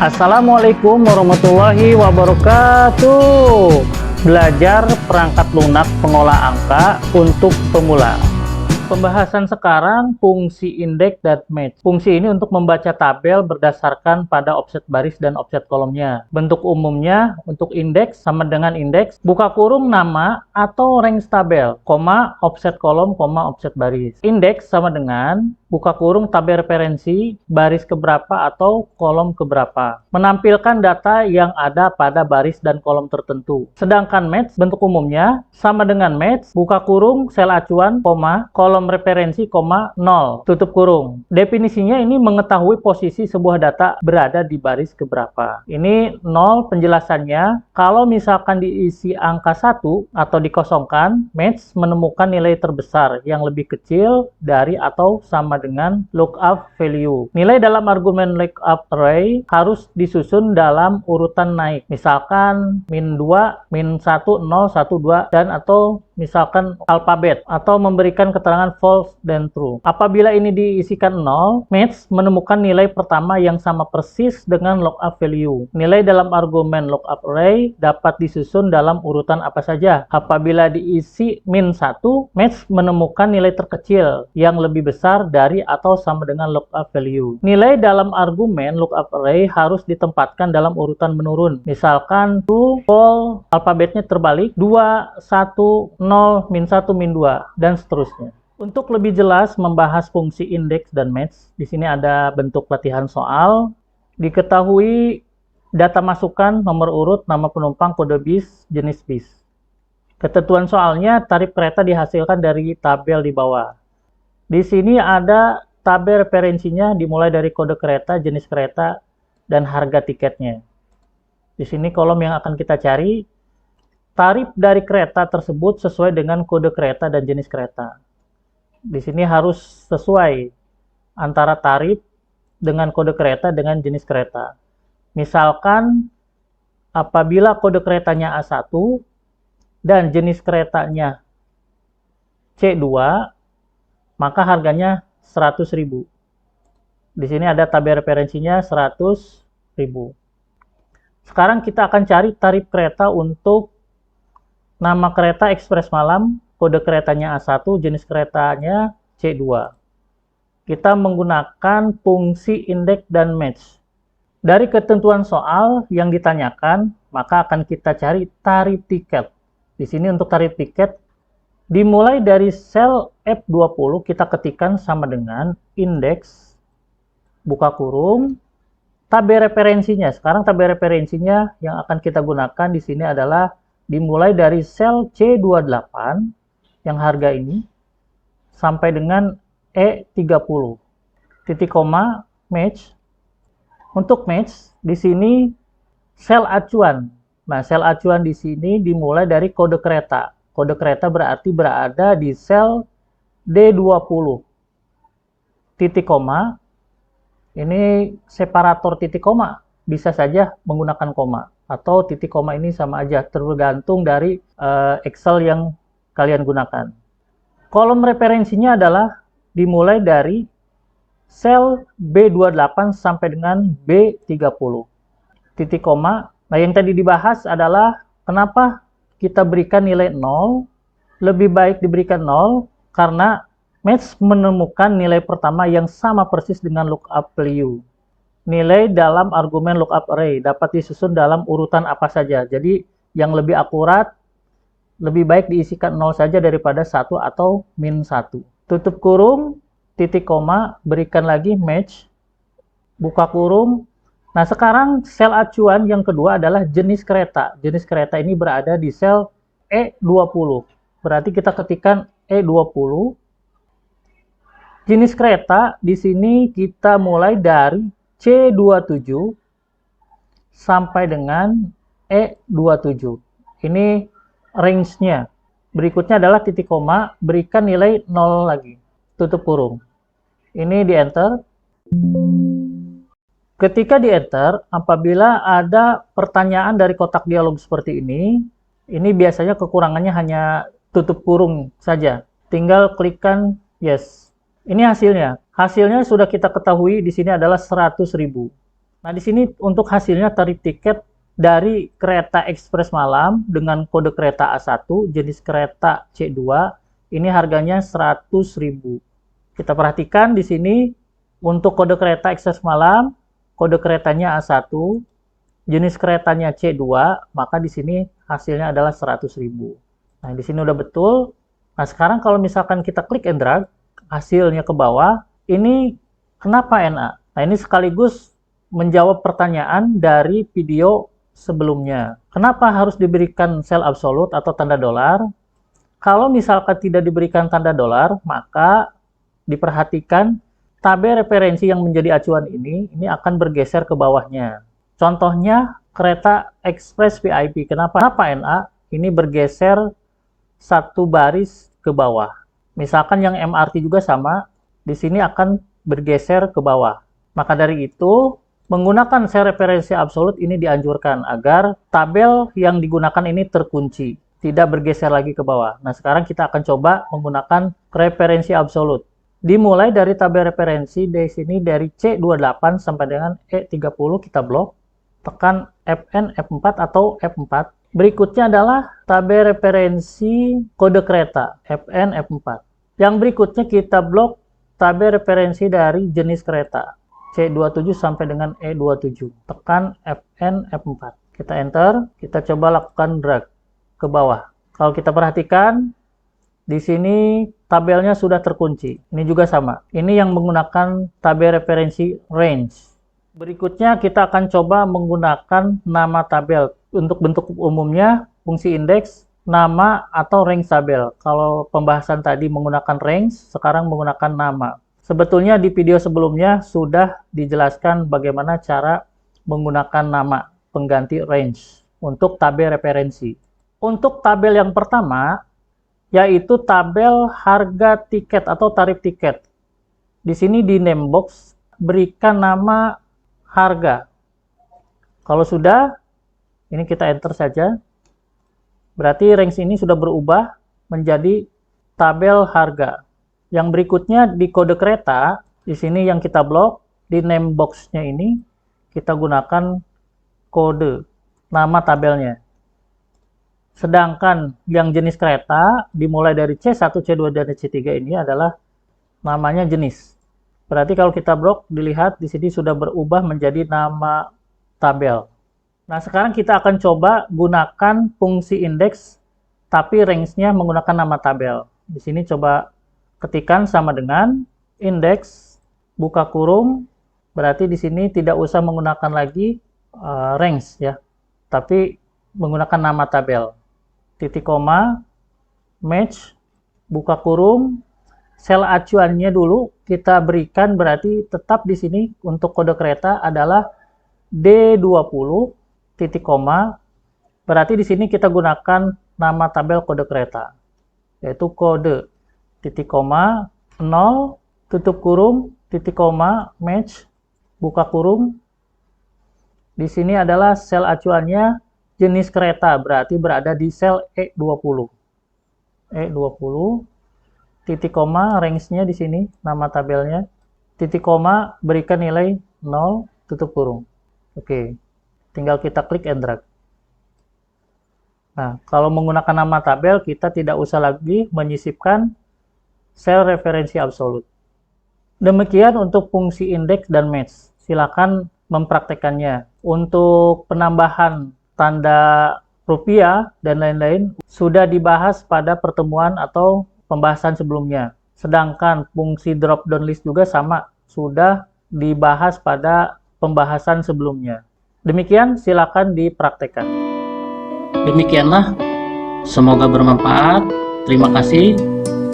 Assalamualaikum warahmatullahi wabarakatuh. Belajar perangkat lunak pengolah angka untuk pemula. Pembahasan sekarang fungsi indeks dan match. Fungsi ini untuk membaca tabel berdasarkan pada offset baris dan offset kolomnya. Bentuk umumnya untuk indeks sama dengan indeks buka kurung nama atau range tabel, koma offset kolom, koma offset baris. Indeks sama dengan buka kurung tabel referensi baris keberapa atau kolom keberapa. Menampilkan data yang ada pada baris dan kolom tertentu. Sedangkan match bentuk umumnya sama dengan match buka kurung sel acuan, koma kolom referensi, koma 0 tutup kurung. Definisinya ini mengetahui posisi sebuah data berada di baris keberapa. Ini 0 penjelasannya. Kalau misalkan diisi angka 1 atau dikosongkan, match menemukan nilai terbesar yang lebih kecil dari atau sama dengan lookup value. Nilai dalam argumen lookup array harus disusun dalam urutan naik. Misalkan min 2, min 1, 0, 1, 2, dan atau misalkan alfabet, atau memberikan keterangan false dan true. Apabila ini diisikan 0, match menemukan nilai pertama yang sama persis dengan lookup value. Nilai dalam argumen lookup array dapat disusun dalam urutan apa saja. Apabila diisi min 1, match menemukan nilai terkecil yang lebih besar dari atau sama dengan lookup value. Nilai dalam argumen lookup array harus ditempatkan dalam urutan menurun. Misalkan true, false, alfabetnya terbalik, 2, 1, 0, min 1, min 2, dan seterusnya. Untuk lebih jelas membahas fungsi indeks dan match, di sini ada bentuk latihan soal. Diketahui data masukan, nomor urut, nama penumpang, kode bis, jenis bis. Ketentuan soalnya, tarif kereta dihasilkan dari tabel di bawah. Di sini ada tabel referensinya dimulai dari kode kereta, jenis kereta, dan harga tiketnya. Di sini kolom yang akan kita cari, tarif dari kereta tersebut sesuai dengan kode kereta dan jenis kereta. Di sini harus sesuai antara tarif dengan kode kereta dengan jenis kereta. Misalkan apabila kode keretanya A1 dan jenis keretanya C2, maka harganya 100.000. Di sini ada tabel referensinya 100.000. Sekarang kita akan cari tarif kereta untuk nama kereta ekspres malam, kode keretanya A1, jenis keretanya C2. Kita menggunakan fungsi indeks dan match. Dari ketentuan soal yang ditanyakan, maka akan kita cari tarif tiket. Di sini untuk tarif tiket, dimulai dari sel F20, kita ketikkan sama dengan indeks, buka kurung, tabel referensinya. Sekarang tabel referensinya yang akan kita gunakan di sini adalah dimulai dari sel C28 yang harga ini sampai dengan E30. Titik koma match. Untuk match di sini sel acuan. Nah, sel acuan di sini dimulai dari kode kereta. Kode kereta berarti berada di sel D20. Titik koma. Ini separator titik koma. Bisa saja menggunakan koma. Atau titik koma ini sama aja, tergantung dari Excel yang kalian gunakan. Kolom referensinya adalah dimulai dari sel B28 sampai dengan B30. Titik koma. Nah, yang tadi dibahas adalah kenapa kita berikan nilai 0. Lebih baik diberikan 0 karena match menemukan nilai pertama yang sama persis dengan lookup value. Nilai dalam argumen lookup array dapat disusun dalam urutan apa saja. Jadi yang lebih akurat, lebih baik diisikan 0 saja daripada 1 atau min 1. Tutup kurung, titik koma, berikan lagi match, buka kurung. Nah, sekarang sel acuan yang kedua adalah jenis kereta. Jenis kereta ini berada di sel E20. Berarti kita ketikkan E20. Jenis kereta di sini kita mulai dari C27 sampai dengan E27. Ini range-nya. Berikutnya adalah titik koma, berikan nilai 0 lagi. Tutup kurung. Ini di enter. Ketika di enter, apabila ada pertanyaan dari kotak dialog seperti ini biasanya kekurangannya hanya tutup kurung saja. Tinggal klikkan yes. Ini hasilnya. Hasilnya sudah kita ketahui di sini adalah 100.000. Nah, di sini untuk hasilnya tarif tiket dari kereta ekspres malam dengan kode kereta A1, jenis kereta C2, ini harganya 100.000. Kita perhatikan di sini untuk kode kereta ekspres malam, kode keretanya A1, jenis keretanya C2, maka di sini hasilnya adalah 100.000. Nah, di sini udah betul. Nah, sekarang kalau misalkan kita klik and drag, hasilnya ke bawah, ini kenapa NA? Nah, ini sekaligus menjawab pertanyaan dari video sebelumnya. Kenapa harus diberikan sel absolut atau tanda dolar? Kalau misalkan tidak diberikan tanda dolar, maka diperhatikan tabel referensi yang menjadi acuan ini akan bergeser ke bawahnya. Contohnya kereta ekspres VIP. Kenapa NA? Ini bergeser satu baris ke bawah. Misalkan yang MRT juga sama, di sini akan bergeser ke bawah. Maka dari itu, menggunakan sel referensi absolut ini dianjurkan agar tabel yang digunakan ini terkunci, tidak bergeser lagi ke bawah. Nah, sekarang kita akan coba menggunakan referensi absolut. Dimulai dari tabel referensi di sini dari C28 sampai dengan E30 kita blok, tekan Fn F4 atau F4. Berikutnya adalah tabel referensi kode kereta, Fn F4. Yang berikutnya kita blok tabel referensi dari jenis kereta, C27 sampai dengan E27. Tekan Fn F4. Kita enter, kita coba lakukan drag ke bawah. Kalau kita perhatikan, di sini tabelnya sudah terkunci. Ini juga sama. Ini yang menggunakan tabel referensi range. Berikutnya kita akan coba menggunakan nama tabel. Untuk bentuk umumnya, fungsi indeks, nama, atau range tabel. Kalau pembahasan tadi menggunakan range, sekarang menggunakan nama. Sebetulnya di video sebelumnya sudah dijelaskan bagaimana cara menggunakan nama pengganti range untuk tabel referensi. Untuk tabel yang pertama, yaitu tabel harga tiket atau tarif tiket. Di sini di name box, berikan nama harga. Kalau sudah, ini kita enter saja. Berarti range ini sudah berubah menjadi tabel harga. Yang berikutnya di kode kereta, di sini yang kita blok, di name box-nya ini, kita gunakan kode, nama tabelnya. Sedangkan yang jenis kereta, dimulai dari C1, C2, dan C3 ini adalah namanya jenis. Berarti kalau kita blok, dilihat di sini sudah berubah menjadi nama tabel. Nah, sekarang kita akan coba gunakan fungsi indeks, tapi range-nya menggunakan nama tabel. Di sini coba ketikkan sama dengan indeks, buka kurung, berarti di sini tidak usah menggunakan lagi range ya, tapi menggunakan nama tabel. Titik koma, match, buka kurung, sel acuannya dulu kita berikan, berarti tetap di sini untuk kode kereta adalah D20, titik koma, berarti di sini kita gunakan nama tabel kode kereta, yaitu kode, titik koma, 0, tutup kurung, titik koma, match, buka kurung. Di sini adalah sel acuannya jenis kereta, berarti berada di sel E20. E20, titik koma, range-nya di sini, nama tabelnya, titik koma, berikan nilai 0, tutup kurung. Oke. Tinggal kita klik and drag. Nah, kalau menggunakan nama tabel, kita tidak usah lagi menyisipkan sel referensi absolut. Demikian untuk fungsi indeks dan match. Silakan mempraktekannya. Untuk penambahan tanda rupiah dan lain-lain sudah dibahas pada pertemuan atau pembahasan sebelumnya. Sedangkan fungsi drop down list juga sama, sudah dibahas pada pembahasan sebelumnya. Demikian, silakan dipraktekkan. Demikianlah, semoga bermanfaat. Terima kasih.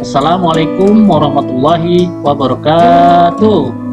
Assalamualaikum warahmatullahi wabarakatuh.